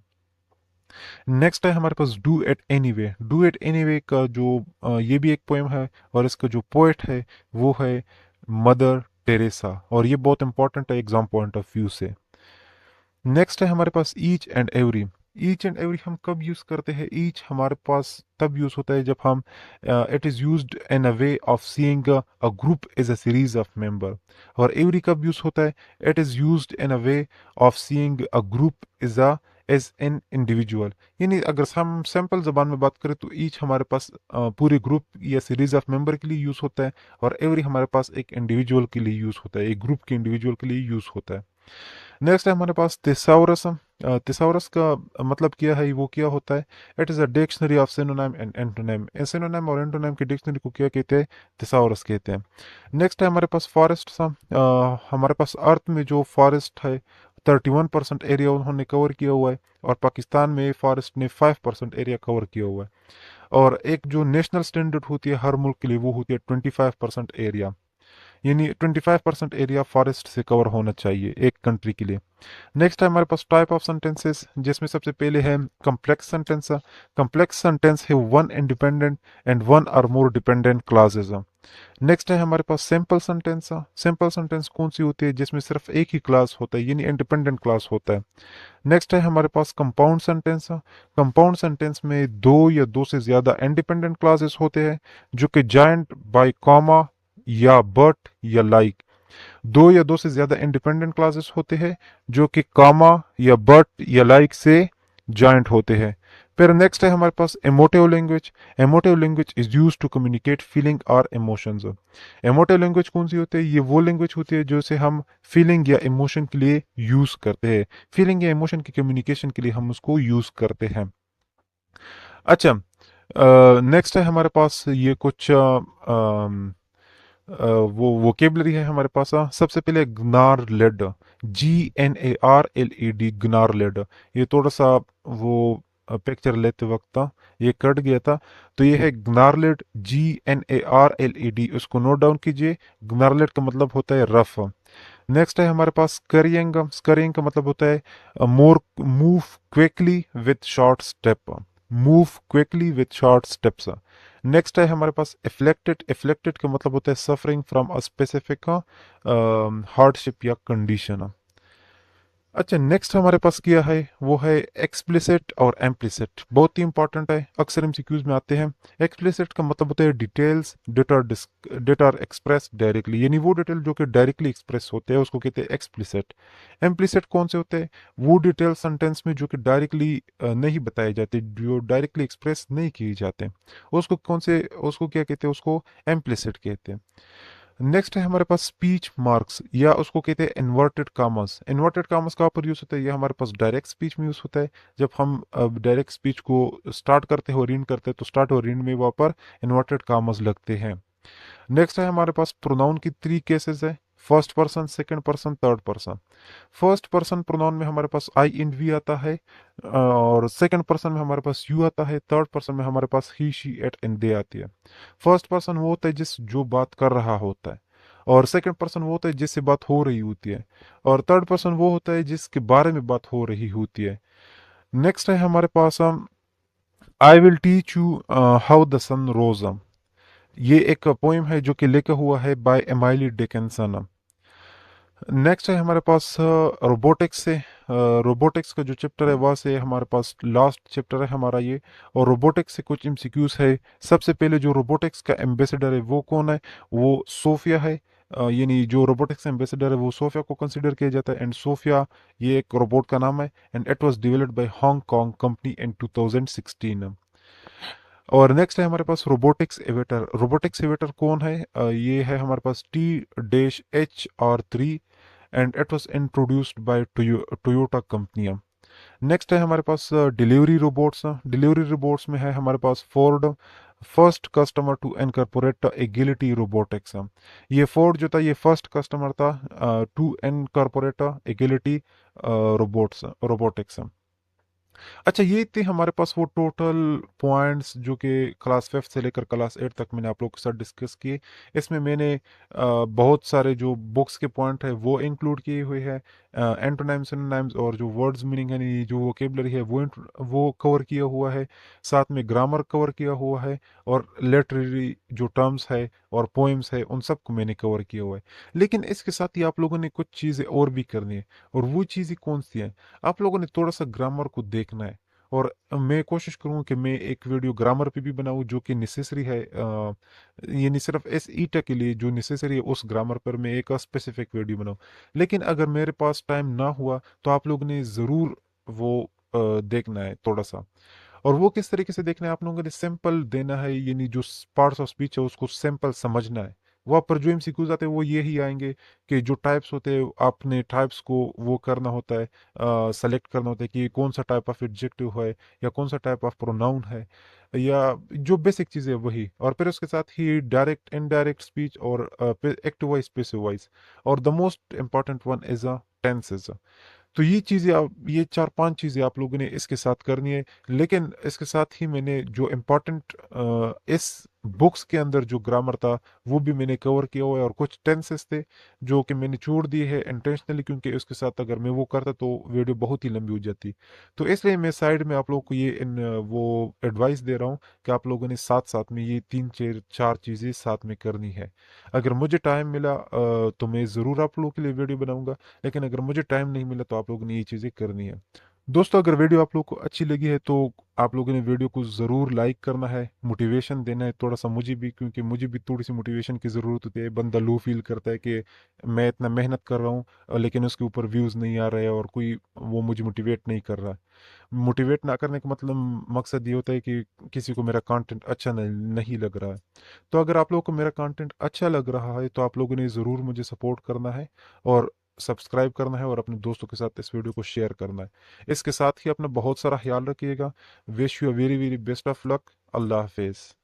नेक्स्ट है हमारे पास do it anyway. Do it anyway का जो ये भी एक पोएम है, और इसका जो पोएट है वो है मदर टेरेसा, और ये बहुत इंपॉर्टेंट है एग्जाम पॉइंट ऑफ व्यू से। नेक्स्ट है हमारे पास each and every. Each and every हम कब यूज करते हैं? ईच हमारे पास तब यूज होता है जब हम it is used in a way of seeing a group is a series of member. और एवरी कब यूज होता है? It is used in a way of seeing a group is a as an individual. यानी अगर हम सिंपल जबान में बात करें तो ईच हमारे पास पूरे ग्रुप या सीरीज ऑफ मेंबर के लिए यूज होता है, और एवरी हमारे पास एक इंडिविजुअल के लिए यूज होता है, एक ग्रुप के इंडिविजुअल के लिए यूज होता है। नेक्स्ट है हमारे पास थिसाउरस। थिसाउरस का मतलब क्या है, वो क्या होता है? It is a dictionary of synonym and antonym. Synonym और एंटोनिम की डिक्शनरी को क्या कहते हैं? थिसाउरस कहते हैं। नेक्स्ट है हमारे पास फॉरेस्ट। हमारे पास अर्थ में जो फॉरेस्ट है 31% एरिया उन्होंने कवर किया हुआ है, और पाकिस्तान में फॉरेस्ट ने 5% एरिया कवर किया हुआ है। और एक जो नेशनल स्टैंडर्ड होती है हर मुल्क के लिए वो होती है 25% एरिया, यानी 25% एरिया फॉरेस्ट से कवर होना चाहिए एक कंट्री के लिए। नेक्स्ट है हमारे पास टाइप ऑफ सेंटेंसेस, जिसमें सबसे पहले है कम्प्लेक्स सेंटेंस। कम्प्लेक्स सेंटेंस है वन इंडिपेंडेंट एंड वन और मोर डिपेंडेंट क्लासेस। नेक्स्ट है हमारे पास सिंपल सेंटेंस। सिंपल सेंटेंस कौन सी होती है? जिसमें सिर्फ एक ही क्लास होता है, यानी इंडिपेंडेंट क्लास होता है। नेक्स्ट है हमारे पास कंपाउंड सेंटेंस। कंपाउंड सेंटेंस में दो या दो से ज्यादा इंडिपेंडेंट क्लासेस होते हैं जो कि जॉइंट बाय कॉमा या बट या लाइक। दो या दो से ज्यादा इंडिपेंडेंट क्लासेस होते हैं जो कि कॉमा या बट या लाइक से जॉइंट होते हैं। फिर नेक्स्ट है हमारे पास emotive language. Emotive language is use to communicate feeling और इमोशंस। एमोटिव लैंग्वेज कौन सी होती है? ये वो लैंग्वेज होती है जो से हम फीलिंग या इमोशन के लिए यूज करते हैं, फीलिंग या इमोशन की कम्युनिकेशन के लिए हम उसको यूज करते हैं। अच्छा, नेक्स्ट है हमारे पास ये कुछ वो वोकेबलरी है हमारे पास। सबसे पहले gnarled. GNARLED, gnarled. ये थोड़ा सा वो पिक्चर लेते वक्त ये कट गया था, तो ये है ग्नारलेड, GNARLED, उसको नोट डाउन कीजिए। ग्नारलेड का मतलब होता है रफ। नेक्स्ट है हमारे पास स्करिंग। स्करिंग का मतलब होता है more move quickly with short step. Move quickly with short steps. Next है हमारे पास एफ्लेक्टेड। एफ्लेक्टेड का मतलब होता है suffering from a specific hardship या कंडीशन। अच्छा, नेक्स्ट हमारे पास किया है वो है एक्सप्लिसिट और एम्प्लिसिट। बहुत ही इंपॉर्टेंट है, अक्सर एमसीक्यूज में आते हैं। एक्सप्लिसिट का मतलब होता है details that are express directly, यानी वो डिटेल जो कि डायरेक्टली एक्सप्रेस होते हैं उसको कहते हैं एक्सप्लिसिट। एम्प्लिसिट कौन से होते हैं? वो डिटेल सेंटेंस में जो कि डायरेक्टली नहीं बताए जाते, जो डायरेक्टली एक्सप्रेस नहीं किए जाते, उसको क्या कहते हैं? उसको एम्प्लिसिट कहते हैं। नेक्स्ट है हमारे पास स्पीच मार्क्स, या उसको कहते हैं इन्वर्टेड कामर्स। इन्वर्टेड कामर्स कहाँ पर यूज होता है? ये हमारे पास डायरेक्ट स्पीच में यूज होता है। जब हम डायरेक्ट स्पीच को स्टार्ट करते हैं और रीड करते हैं तो स्टार्ट और रीड में वहाँ पर इन्वर्टेड कामर्स लगते हैं। नेक्स्ट है हमारे पास प्रोनाउन की 3 केसेस है, first person, second person, third person. First person pronoun में हमारे पास आई इन वी आता है, और सेकंड पर्सन में हमारे पास यू आता है, थर्ड पर्सन में हमारे पास ही शी एट एंड दे आती है। फर्स्ट पर्सन वो होता है जिस जो बात कर रहा होता है, और सेकंड पर्सन वो होता है जिससे बात हो रही होती है, और थर्ड पर्सन वो होता है जिसके बारे में बात हो रही होती है। नेक्स्ट है हमारे पास I will teach you how the sun rose. ये एक पोइम है जो कि लिखा हुआ है बाय एमाइली डिकिंसन। नेक्स्ट है हमारे पास रोबोटिक्स से। रोबोटिक्स का जो चैप्टर है वह से हमारे पास लास्ट चैप्टर है हमारा ये, और रोबोटिक्स से कुछ एमसीक्यूज है। सबसे पहले जो रोबोटिक्स का एम्बेसडर है वो कौन है? वो सोफिया है। यानी जो रोबोटिक्स एम्बेसडर है वो सोफिया को कंसिडर किया जाता है, एंड सोफिया ये एक रोबोट का नाम है, and it was developed by Hong Kong company in 2016। और नेक्स्ट है हमारे पास रोबोटिक्स एवेटर। रोबोटिक्स एवेटर कौन है? ये है हमारे पास T-HR3, and it was introduced by Toyota company. Next है हमारे पास डिलीवरी रोबोट्स। डिलीवरी रोबोट्स में है हमारे पास Ford, first customer to incorporate Agility Robotics. ये फोर्ड जो था ये फर्स्ट कस्टमर था to incorporate Agility robots Robotics. अच्छा, ये थे हमारे पास वो टोटल पॉइंट्स जो कि क्लास 5 से लेकर क्लास 8 तक मैंने आप लोगों के साथ डिस्कस किए। इसमें मैंने बहुत सारे जो बुक्स के पॉइंट है वो इंक्लूड किए हुए हैं। एंटोनिम्स, सिनोनिम्स और जो वर्ड्स मीनिंग है, यानी जो वोकेबलरी है वो कवर किया हुआ है। साथ में ग्रामर कवर किया हुआ है, और लिटरेरी जो टर्म्स है और पोएम्स है उन सबको मैंने कवर किया हुआ है। लेकिन इसके साथ ही आप लोगों ने कुछ चीज़ें और भी करनी है, और वो चीज़ें कौन सी हैं? आप लोगों ने थोड़ा सा ग्रामर को देखना है। और मैं कोशिश करूँ कि मैं एक वीडियो ग्रामर पे भी बनाऊँ जो कि नेसेसरी है, यानी सिर्फ इस ईटा के लिए जो नेसेसरी है उस ग्रामर पर मैं एक स्पेसिफिक वीडियो बनाऊँ। लेकिन अगर मेरे पास टाइम ना हुआ तो आप लोगों ने ज़रूर वो देखना है थोड़ा सा। और वो किस तरीके से देखना है? आप लोगों ने सिंपल देना है, यानी जो पार्ट्स ऑफ स्पीच है उसको सिंपल समझना है। वहाँ पर जो एमसीक्यूज आते हैं वो यही आएंगे कि जो टाइप्स होते हैं आपने टाइप्स को वो करना होता है, सेलेक्ट करना होता है कि कौन सा टाइप ऑफ एडजेक्टिव है, या कौन सा टाइप ऑफ प्रोनाउन है, या जो बेसिक चीज़ें है वही। और फिर उसके साथ ही डायरेक्ट इनडायरेक्ट स्पीच और एक्टिव वॉइस, पैसिव वॉइस, और the most important one is a tenses. तो ये चीज़ें आप, ये 4-5 चीज़ें आप लोगों ने इसके साथ करनी है। लेकिन इसके साथ ही मैंने जो इम्पोर्टेंट इस बुक्स के अंदर जो ग्रामर था वो भी मैंने कवर किया हुआ है, और कुछ टेंसेस थे जो कि मैंने छोड़ दिए हैं इंटेंशनली, क्योंकि उसके साथ अगर मैं वो करता तो वीडियो बहुत ही लंबी हो जाती। तो इसलिए मैं साइड में आप लोगों को ये वो एडवाइस दे रहा हूँ कि आप लोगों ने साथ साथ में ये 3-4 चीज़ें साथ में करनी है। अगर मुझे टाइम मिला तो मैं ज़रूर आप लोगों के लिए वीडियो बनाऊंगा, लेकिन अगर मुझे टाइम नहीं मिला तो आप लोगों ने ये चीज़ें करनी है। दोस्तों, अगर वीडियो आप लोगों को अच्छी लगी है तो आप लोगों ने वीडियो को ज़रूर लाइक करना है, मोटिवेशन देना है थोड़ा सा मुझे भी, क्योंकि मुझे भी थोड़ी सी मोटिवेशन की ज़रूरत होती है। बंदा लो फील करता है कि मैं इतना मेहनत कर रहा हूँ लेकिन उसके ऊपर व्यूज़ नहीं आ रहे हैं, और कोई वो मुझे मोटिवेट नहीं कर रहा है। मोटिवेट ना करने का मतलब मकसद ये होता है कि किसी को मेरा कंटेंट अच्छा नहीं लग रहा है। तो अगर आप लोगों को मेरा कंटेंट अच्छा लग रहा है तो आप लोगों ने ज़रूर मुझे सपोर्ट करना है, और सब्सक्राइब करना है, और अपने दोस्तों के साथ इस वीडियो को शेयर करना है। इसके साथ ही अपना बहुत सारा ख्याल रखिएगा। Wish you a very very best of luck. अल्लाह हाफिज़।